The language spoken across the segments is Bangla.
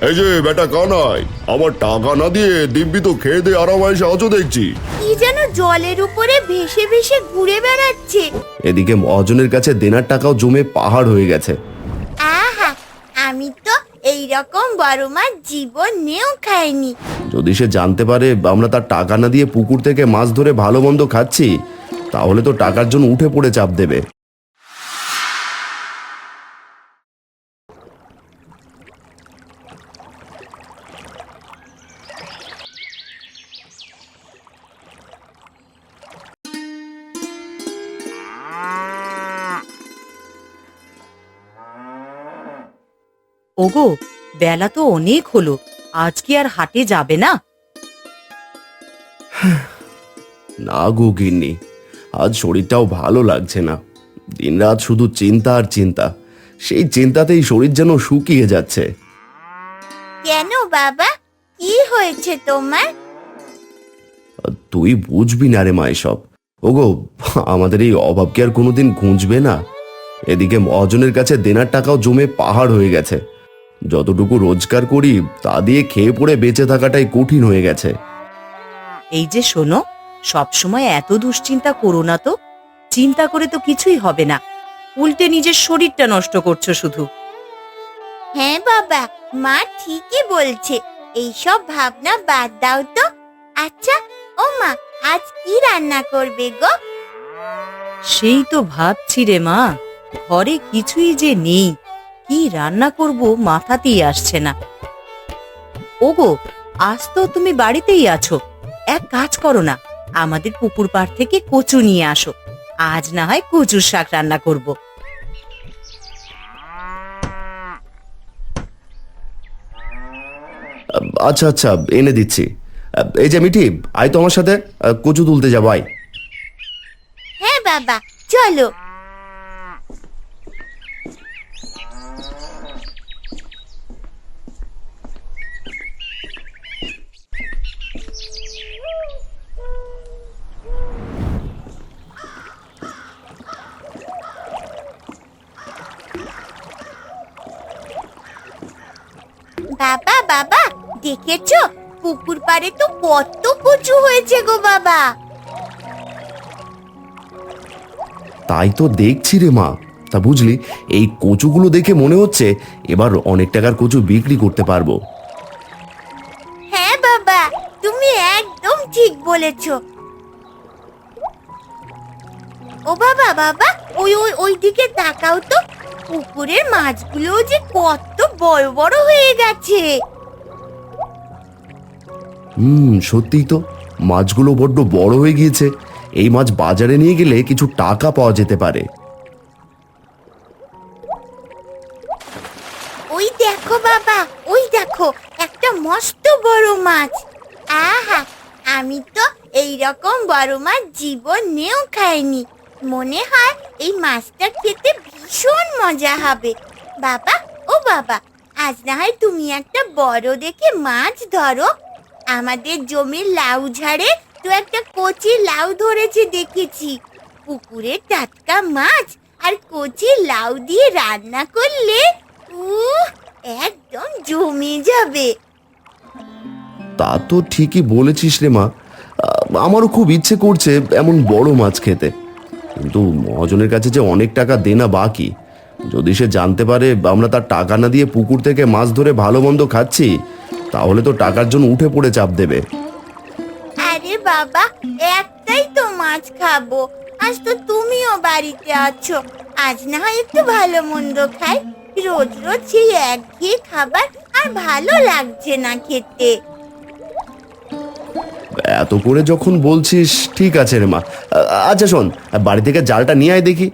এই যে বেটা কানাই, আমার টাকা না দিয়ে দিব্যি তো খেয়ে দিয়ে আরামাইসে আছো দেখছি। কি যেন জলের উপরে ভেসে ভেসে ঘুরে বেড়াচ্ছে। এদিকে মহাজনের কাছে দেনার টাকাও জমে পাহাড় হয়ে গেছে। আহা, আমি তো এই রকম বড় মাছ জীবনেও খাইনি। যদি সে জানতে পারে আমরা তার টাকা না দিয়ে পুকুর থেকে মাছ ধরে ভালো মন্দ খাচ্ছি, তাহলে তো টাকার জন্য উঠে পড়ে চাপ দেবে। ওগো, বেলা তো অনেক হলো, আজ কি আর হাটে যাবে না? না গো গিন্নি, আজ শরীরটাও ভালো লাগছে না। দিনরাত শুধু চিন্তা আর চিন্তা, সেই চিন্তাতেই শরীর যেন শুকিয়ে যাচ্ছে। কেন বাবা, কি হয়েছে তোমার? তুই বুঝবি না রে মা এসব। ওগো, আমাদের এই অভাব কি আর কোনোদিন ঘুঁচবে না? এদিকে মহাজনের কাছে দেনার টাকাও জমে পাহাড় হয়ে গেছে। যতটুকু রোজগার করি তা দিয়ে খেয়ে পড়ে বেঁচে থাকাটাই কঠিন হয়ে গেছে। এই যে শোনো, সবসময় এত দুশ্চিন্তা করো না তো। চিন্তা করে তো কিছুই হবে না, উল্টে নিজের শরীরটা নষ্ট করছো শুধু। হ্যাঁ বাবা, মা ঠিকই বলছে, এইসব ভাবনা বাদ দাও তো। আচ্ছা ও মা, আজ কি রান্না করবে গো? সেই তো ভাবছি রে মা, ঘরে কিছুই যে নেই, কি রান্না করব মাথাতেই আসছে না। ওগো, আজ তো তুমি বাড়িতেই আছো, এক কাজ করো না, আমাদের পুকুর পাড় থেকে কচু নিয়ে আসো, আজ না হয় কচুর শাক রান্না করব। আচ্ছা আচ্ছা, এনে দিচ্ছি। এই যে মিঠি, আয় তো আমার সাথে, কচু তুলতে যাবো, আয়। হ্যাঁ বাবা, চলো। বাবা বাবা, দেখেছো পুকুর পাড়ে তো কত কচু হয়েছে গো বাবা। তাই তো দেখছি রে মা। তা বুঝলি, এই কচুগুলো দেখে মনে হচ্ছে এবার অনেক টাকার কচু বিক্রি করতে পারবো। হ্যাঁ বাবা, তুমি একদম ঠিক বলেছো। ও বাবা বাবা, ওই ওই ওই দিকে তাকাও তো, পুকুরের মাছগুলো যে কত বড় বড় হয়ে গেছে। সত্যিই তো, মাছগুলো বড্ড বড় হয়ে গিয়েছে। এই মাছ বাজারে নিয়ে গেলে কিছু টাকা পাওয়া যেতে পারে। ওই দেখো বাবা, ওই দেখো একটা মস্ত বড় মাছ। আহা, আমি তো এই রকম বড় মাছ জীবনেও খাইনি। মনে হয় এই মাছটা খেতে ভীষণ মজা হবে। বাবা ও বাবা, আজ না হয় তুমি একটা বড় দেখে মাছ ধরো। আমাদের জমির লাউ ঝাড়ে তো একটা কচি লাউ ধরেছে দেখেছি। পুকুরের টাটকা মাছ আর কচি লাউ দিয়ে রান্না করলে একদম জমে যাবে। তা তো ঠিকই বলেছিস রে মা। আমারও খুব ইচ্ছে করছে এমন বড় মাছ খেতে, কিন্তু মহাজনের কাছে যে অনেক টাকা দেনা বাকি। যদি সে জানতে পারে আমরা তার টাকা না দিয়ে পুকুর থেকে মাছ ধরে ভালো মন্দ খাচ্ছি, তাহলে তো টাকার জন্য উঠে পড়ে চাপ দেবে। আরে বাবা, একটাই তো মাছ খাবো, আজ তো তুমিও বাড়িতে আছো। আজ না হয় একটু ভালো মন্দ খাই। রোজ রোজ সেই একঘেয়ে খাবার আর ভালো লাগছে না খেতে। এত করে যখন বলছিস, ঠিক আছে রে মা। আচ্ছা শোন, বাড়ি থেকে জালটা নিয়ে আয় দেখি।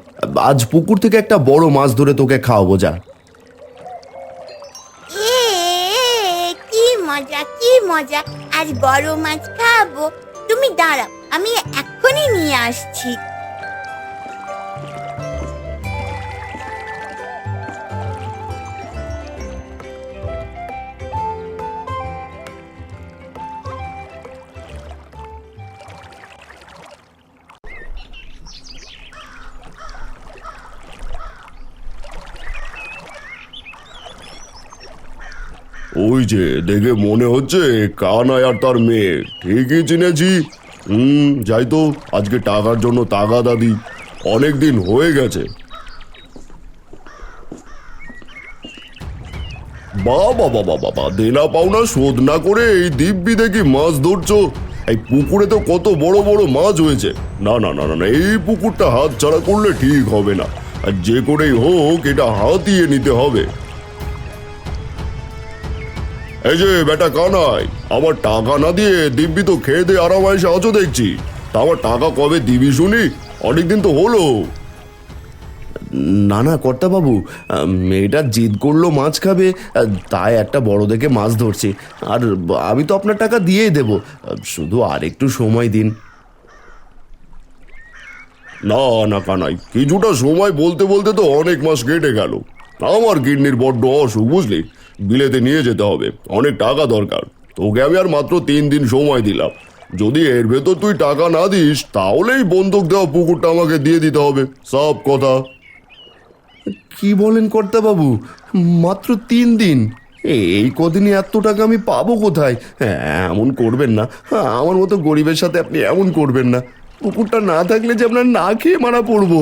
আজ পুকুর থেকে একটা বড় মাছ ধরে তোকে খাওয়াবো, যা। এ কি মজা, কি মজা, আজ বড় মাছ খাবো। তুমি দাঁড়াও, আমি এক্ষুনি নিয়ে আসছি। ওই যে দেখে মনে হচ্ছে কানাই আর তার মেয়ে, ঠিকই চিনেছি। যাই তো, আজকে টাকার জন্য তাগাদা দিই, অনেক দিন হয়ে গেছে। বাবা বাবা বাবা, দেনা পাওনা শোধ না করে এই দিব্যি দেখি মাছ ধরছো। এই পুকুরে তো কত বড় বড় মাছ হয়েছে। না না না না না, এই পুকুরটা হাত ছাড়া করলে ঠিক হবে না। আর যে করেই হোক এটা হাতিয়ে নিতে হবে। এই যে বেটা কানাই, আমার টাকা না দিয়ে দিব্যি তো খেয়ে দিয়ে আরামাইসে আছো দেখছি। তা আমার টাকা কবে দিবি শুনি? অনেকদিন তো হলো। না না কর্তাবাবু, মেয়েটা জিদ করলো মাছ খাবে, তাই একটা বড় দেখে মাছ ধরছি। আর আমি তো আপনার টাকা দিয়েই দেবো, শুধু আর একটু সময় দিন। না না কানাই, কিছুটা সময় বলতে বলতে তো অনেক মাস কেটে গেল। আমার কিডনির বড্ড অসুখ বুঝলি, বিলেতে নিয়ে যেতে হবে, অনেক টাকা দরকার। তোকে আমি আর মাত্র 3 দিন সময় দিলাম। যদি এর ভেতর তুই টাকা না দিস তাহলেই বন্দুক দেওয়া পুকুরটা আমাকে দিয়ে দিতে হবে, সব কথা। কি বলেন কর্তাবাবু, মাত্র 3 দিন? এই কদিনে এত টাকা আমি পাবো কোথায়? এমন করবেন না, আমার মতো গরিবের সাথে আপনি এমন করবেন না। পুকুরটা না থাকলে যে আপনার না খেয়ে মারা পড়বো।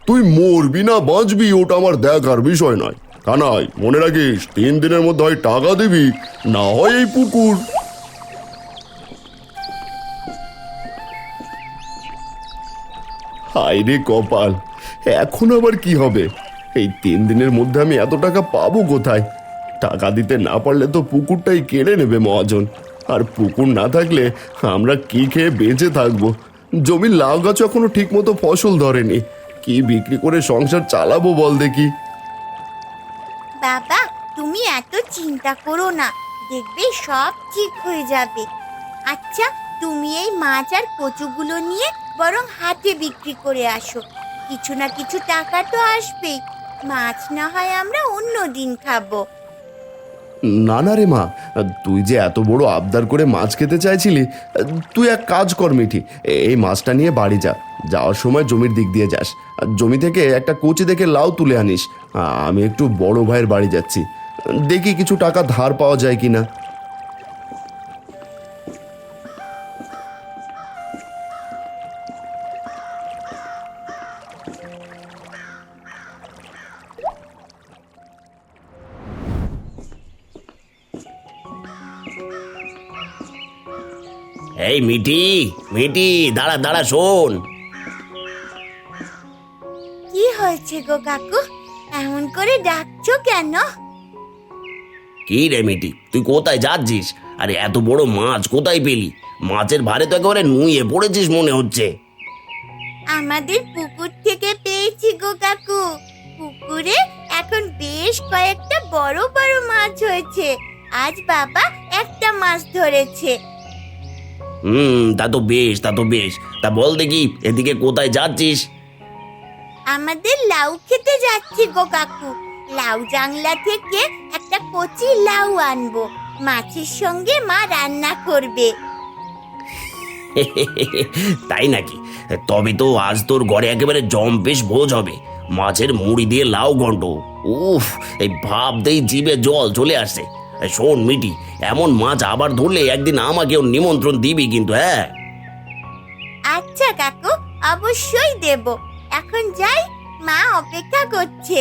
তুই মরবি না বাঁচবি ওটা আমার দেখার বিষয় নয়। কানাই, মনে রাখিস 3 দিনের মধ্যে হয় টাকা দিবি, না হয় এই পুকুর। হায় রে কপাল, এখন আবার কি হবে? এই 3 দিনের মধ্যে আমি এত টাকা পাবো কোথায়? টাকা দিতে না পারলে তো পুকুরটাই কেড়ে নেবে মহাজন। আর পুকুর না থাকলে আমরা কি খেয়ে বেঁচে থাকবো? জমির লাউ গাছ এখনো ঠিক মতো ফসল ধরেনি, কি বিক্রি করে সংসার চালাবো বল দেখি? বাবা, তুমি এত চিন্তা করো না, দেখবে সব ঠিক হয়ে যাবে। আচ্ছা, তুমি এই মাছ আর কচুগুলো নিয়ে বরং হাটে বিক্রি করে আসো, কিছু না কিছু টাকা তো আসবেই। মাছ না হয় আমরা অন্য দিন খাবো। না না রে মা, তুই যে এত বড় আবদার করে মাছ খেতে চাইছিলি, তুই এক কাজ কর মিঠি, এই মাছটা নিয়ে বাড়ি যা। যাওয়ার সময় জমির দিক দিয়ে যাস, আর জমি থেকে একটা কচি দেখে লাউ তুলে আনিস। আমি একটু বড় ভাইয়ের বাড়ি যাচ্ছি, দেখি কিছু টাকা ধার পাওয়া যায় কিনা। এই মিটি, মিটি, দাঁড়া দাঁড়া, শোন। কি হয়েছে গো কাকু, এমন করে ডাকছো কেন? কি রে মিটি, তুই কোথায় যাচ্ছিস? আরে এত বড় মাছ কোথায় পেলি? মাছের ভারে তো একেবারে নুয়ে পড়েছিস মনে হচ্ছে। আমাদের পুকুর থেকে পেয়েছি গো কাকু। পুকুরে এখন বেশ কয়েকটা বড় বড় মাছ হয়েছে। আজ বাবা একটা মাছ ধরেছে। তা তো বেশ, তা তো বেশ। তা বল দেখি, এদিকে কোথায় যাচ্ছিস? আমাদের লাউ খেতে যাচ্ছি গো কাকু। লাউ জাংলা থেকে একটা কচি লাউ আনবো, মাছের সঙ্গে মা রান্না করবে। তাই নাকি? তবে তো আজ তোর ঘরে একেবারে জম্পেশ ভোজ হবে। মাছের মুড়ি দিয়ে লাউ ঘন্ট, উফ, এই ভাবতেই জিভে জল চলে আসছে। শোন মিটি, এমন মাছ আবার ধরলে একদিন আমাকেও নিমন্ত্রণ দিবি কিন্তু, হ্যাঁ? আচ্ছা কাকু, অবশ্যই দেব। এখন যাই, মা অপেক্ষা করছে।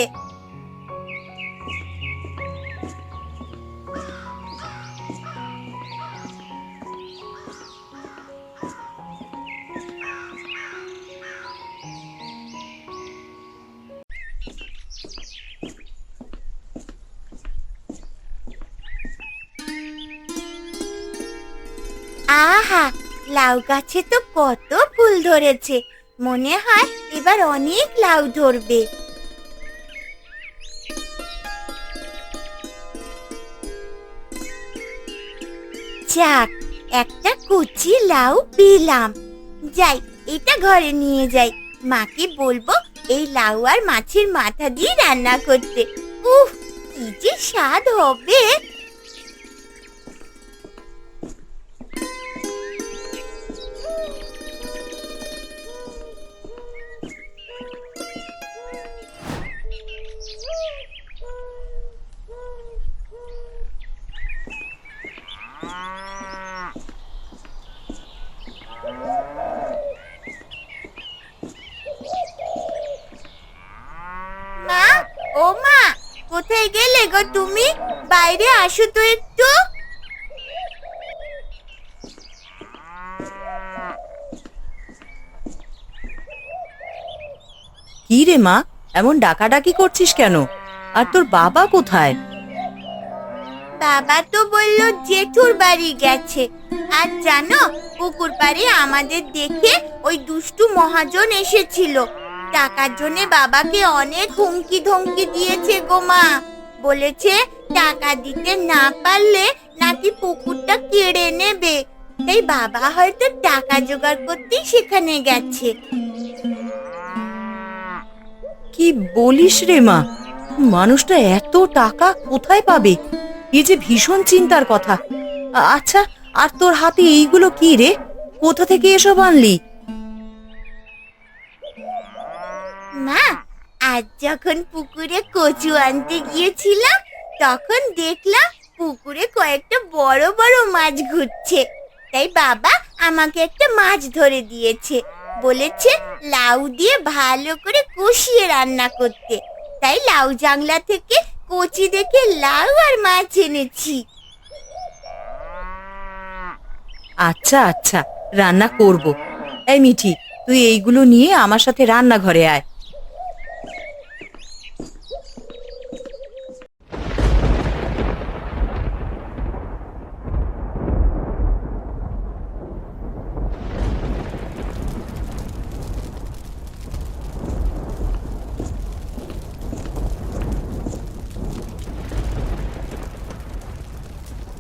আহা, লাউ গাছে তো কত ফুল ধরেছে, মনে হয় এবার অনেক লাউ ধরবে। যাক, একটা কচি লাউ পেলাম। যাই, এটা ঘরে নিয়ে যাই, মাকে বলবো এই লাউ আর মাছের মাথা দিয়ে রান্না করতে। উফ, কি যে স্বাদ হবে। কোথায় গেলে গো তুমি? বাইরে আসো তো একটু। কি রে মা, এমন ডাকাডাকি করছিস কেন? আর তোর বাবা কোথায়? বাবা তো বললো জেঠুর বাড়ি গেছে। আর জানো, পুকুর পাড়ে আমাদের দেখে ওই দুষ্টু মহাজন এসেছিল। টাকার জন্য বাবাকে অনেক হুমকি ধমকি দিয়েছে গো মা। বলেছে টাকা দিতে না পারলে নাকি পুকুরটা কেড়ে নেবে। তাই বাবা হয়তো টাকা জোগাড় করতেই সেখানে গেছে। কি বলিস রে মা? মানুষটা এত টাকা কোথায় পাবে? এ যে ভীষণ চিন্তার কথা। আচ্ছা, আর তোর হাতে এইগুলো কি রে? কোথা থেকে এসব আনলি? মা, আজ যখন পুকুরে কচু আনতে গিয়েছিলাম তখন দেখলাম পুকুরে কয়েকটা বড় বড় মাছ ঘুরছে। তাই বাবা আমাকে একটা মাছ ধরে দিয়েছে। বলেছে লাউ দিয়ে ভালো করে কষিয়ে রান্না করতে। তাই লাউ জাংলা থেকে কচি দেখে লাউ আর মাছ এনেছি। আচ্ছা আচ্ছা, রান্না করব। এই মিঠি, তুই এইগুলো নিয়ে আমার সাথে রান্নাঘরে আয়।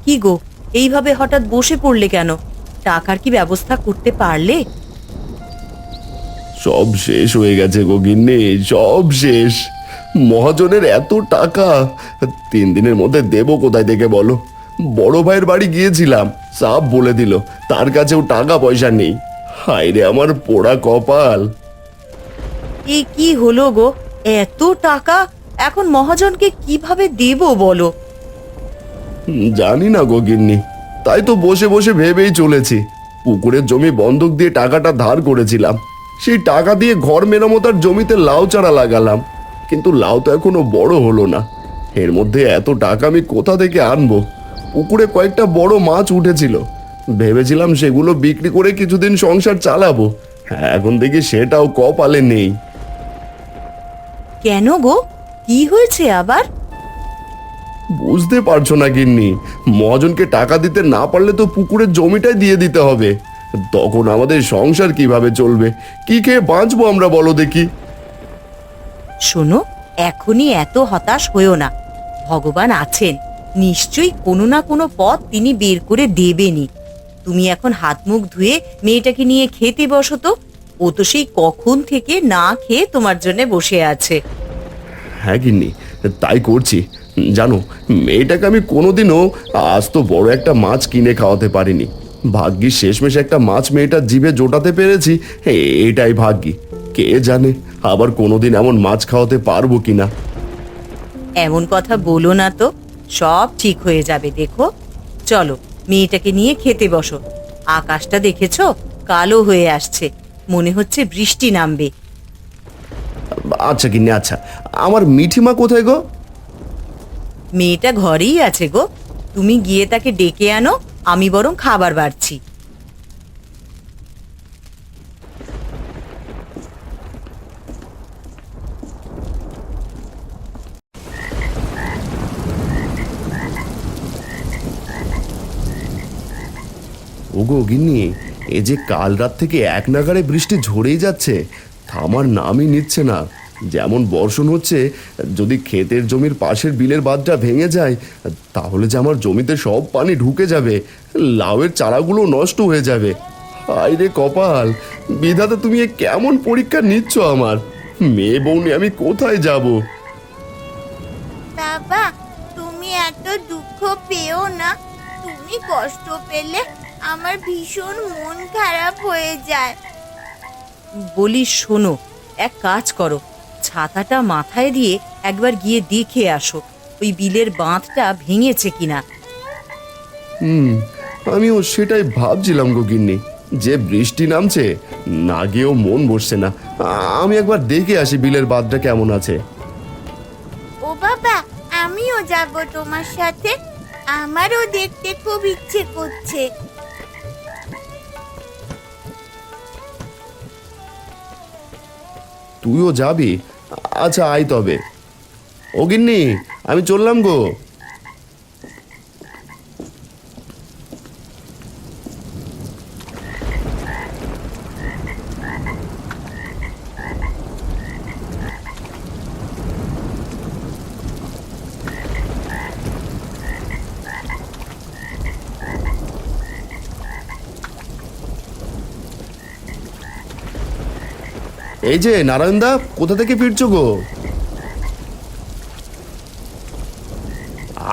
কি গো, এইভাবে হঠাৎ বসে পড়লে কেন? টাকার কি ব্যবস্থা করতে পারলে? সব শেষ হয়ে গেছে গো গিন্নি, সব শেষ। মহাজনের এত টাকা 3 দিনের মধ্যে দেবো কোথায় থেকে বলো? বড় ভাইয়ের বাড়ি গিয়েছিলাম, সাপ বলে দিল তার কাছেও টাকা পয়সা নেই। হায় রে আমার পোড়া কপাল। এ কি হলো গো? এত টাকা এখন মহাজনকে কিভাবে দেব বলো? জানি না গো গিন্নি, তাই তো বসে বসে ভেবেই চলেছি। পুকুরের জমি বন্ধক দিয়ে টাকাটা ধার করেছিলাম, সেই টাকা দিয়ে ঘর মেরামতার জমিতে লাউ চারা লাগালাম, কিন্তু লাউ তো এখনো বড় হলো না। এর মধ্যে এত টাকা আমি কোথা থেকে আনবো? পুকুরে কয়েকটা বড় মাছ উঠেছিল, ভেবেছিলাম সেগুলো বিক্রি করে কিছুদিন সংসার চালাবো। এখন দেখি সেটাও কপালে নেই। কেন গো, কি হয়েছে আবার? বুঝতে পারছো না গিন্নি, মহাজনকে টাকা দিতে না পারলে তো পুকুরের জমিটাই দিয়ে দিতে হবে। তখন আমাদের সংসার কিভাবে চলবে? কি খেয়ে বাঁচবো আমরা বলো দেখি? শোনো, এখনই এত হতাশ হয়েও না। ভগবান আছেন, নিশ্চয়ই কোনো না কোনো পথ তিনি বের করে দেবেনই। তুমি এখন হাত মুখ ধুয়ে মেয়েটাকে নিয়ে খেতে বসো তো। ও তো সেই কখন থেকে না খেয়ে তোমার জন্য বসে আছে। হ্যাঁ গিন্নি, তাই করছি। জানো, মেয়েটাকে আমি কোনোদিনও আজ তো বড় একটা মাছ কিনে খাওয়াতে পারিনি। ভাগ্যি শেষমেশ একটা মাছ মেয়েটার জিভে জোটাতে পেরেছি, এটাই ভাগ্যি। কে জানে আবার কোনোদিন এমন মাছ খাওয়াতে পারবো কিনা। এমন কথা বলো না তো, সব ঠিক হয়ে যাবে দেখো। চলো, মেয়েটাকে নিয়ে খেতে বসো। আকাশটা দেখেছো, কালো হয়ে আসছে, মনে হচ্ছে বৃষ্টি নামবে। আচ্ছা গিন্নি, আচ্ছা। আমার মিঠিমা কোথায় গো? মেয়েটা ঘরেই আছে গো, তুমি গিয়ে তাকে ডেকে আনো, আমি বরং খাবার বাড়ছি। ওগো গিন্নি, এ যে কাল রাত থেকে এক নাগাড়ে বৃষ্টি ঝরেই যাচ্ছে, থামার নামই নিচ্ছে না। যেমন বর্ষণ হচ্ছে, যদি ক্ষেতের জমির পাশের বিলের বাঁধটা ভেঙে যায় তাহলে যে আমার জমিতে সব পানি ঢুকে যাবে, লাউয়ের চারাগুলো নষ্ট হয়ে যাবে। হায় রে কপাল, বিধাতা তুমি এ কেমন পরীক্ষা নিচ্ছ আমার? মেয়ে বউ নিয়ে আমি কোথায় যাব? বাবা, তুমি এত দুঃখ পেও না। তুমি কষ্ট পেলে আমার ভীষণ মন খারাপ হয়ে যায়। বলি শোনো, এক কাজ করো, ছাতাটা মাথায় দিয়ে একবার গিয়ে দেখে আসো ওই বিলের বাঁধটা ভেঙেছে কিনা। আমিও সেটাই ভাবছিলাম গো গিন্নি, যে বৃষ্টি নামছে, না গিয়েও মন বসছে না। আমি একবার দেখে আসি বিলের বাঁধটা কেমন আছে। ও বাবা, আমি আমিও যাব তোমার সাথে, আমারও দেখতে খুব ইচ্ছে করছে। তুইও যাবি? আচ্ছা আয় তবে। ও গিন্নি, আমি চললাম গো। এই যে নারায়ণদা, কোথা থেকে ফিরছো গো?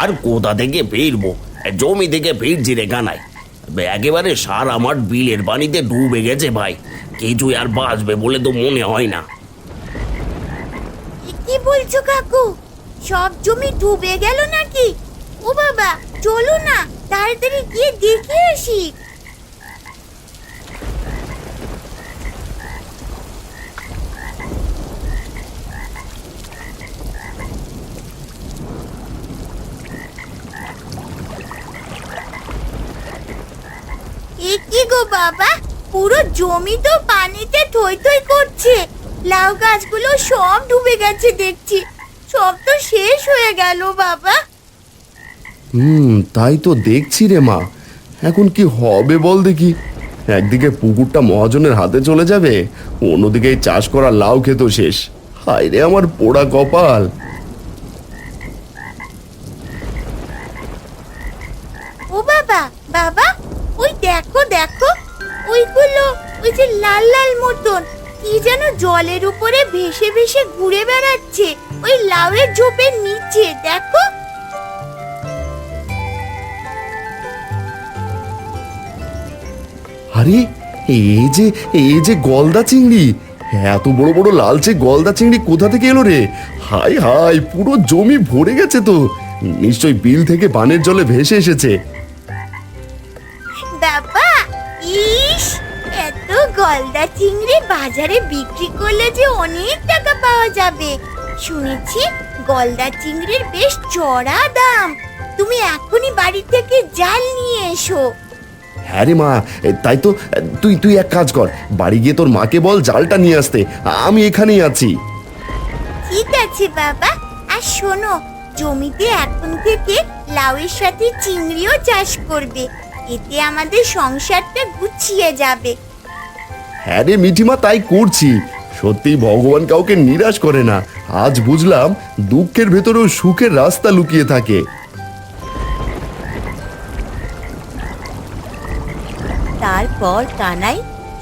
আর কোথা থেকে ফিরবো, জমি থেকে ফিরছি রে কানাই। একেবারে সারা মাঠ বিলের পানিতে ডুবে গেছে ভাই, কিছুই আর বাঁচবে বলে তো মনে হয় না। কি বলছো কাকু, সব জমি ডুবে গেল নাকি? ও বাবা, চলো না তাড়াতাড়ি গিয়ে দেখে আসি। এ কি গো বাবা, পুরো জমি তো পানিতে থই থই করছে, লাউ গাছগুলো সব ডুবে গেছে দেখছি, সব তো শেষ হয়ে গেল বাবা। তাই তো দেখছি রে মা। এখন কি হবে বল দেখি। একদিকে পুকুরটা মহাজনের হাতে চলে যাবে, অন্যদিকে এই চাষ করা লাউ খেতো শেষ। হায় রে আমার পোড়া কপাল। ও বাবা, বাবা ওই দেখো দেখো, ওইগুলো ওই যে লাল লাল মতন কি যেন জলের উপরে ভেসে ভেসে ঘুরে বেড়াচ্ছে, ওই লাউয়ের ঝোপের নিচে দেখো। আরে এই যে গলদা চিংড়ি, এত বড় বড় লালচে গলদা চিংড়ি কোথা থেকে এলো রে? হাই হাই, পুরো জমি ভরে গেছে তো। নিশ্চয়ই বিল থেকে বানের জলে ভেসে এসেছে। বাবা, ইস, এত গলদা চিংড়ি বাজারে বিক্রি করলে যে অনেক টাকা পাওয়া যাবে। শুনেছি গলদা চিংড়ির বেশ চড়া দাম। তুমি এখনই বাড়ি থেকে জাল নিয়ে এসো। হ্যাঁ রে মা, তাই তো। তুই এক কাজ কর, বাড়ি গিয়ে তোর মাকে বল জালটা নিয়ে আসতে, আমি এখানেই আছি। ঠিক আছে বাবা, আর শোনো, জমিতে এখন থেকে লাউয়ের সাথে চিংড়িও চাষ করবে, এতে আমাদের সংসারটা গুছিয়ে যাবে। হ্যাঁ রে মিঠিমা, তাই করছি। সত্যি ভগবান কাউকে নিরাশ করে না। আজ বুঝলাম দুঃখের ভেতরেও সুখের রাস্তা লুকিয়ে থাকে। তারপর কানাই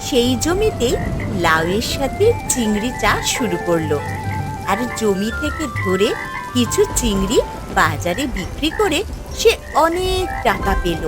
সেই জমিতে লাউয়ের সাথে চিংড়ি চাষ শুরু করলো, আর জমি থেকে ধরে কিছু চিংড়ি বাজারে বিক্রি করে সে অনেক টাকা পেল।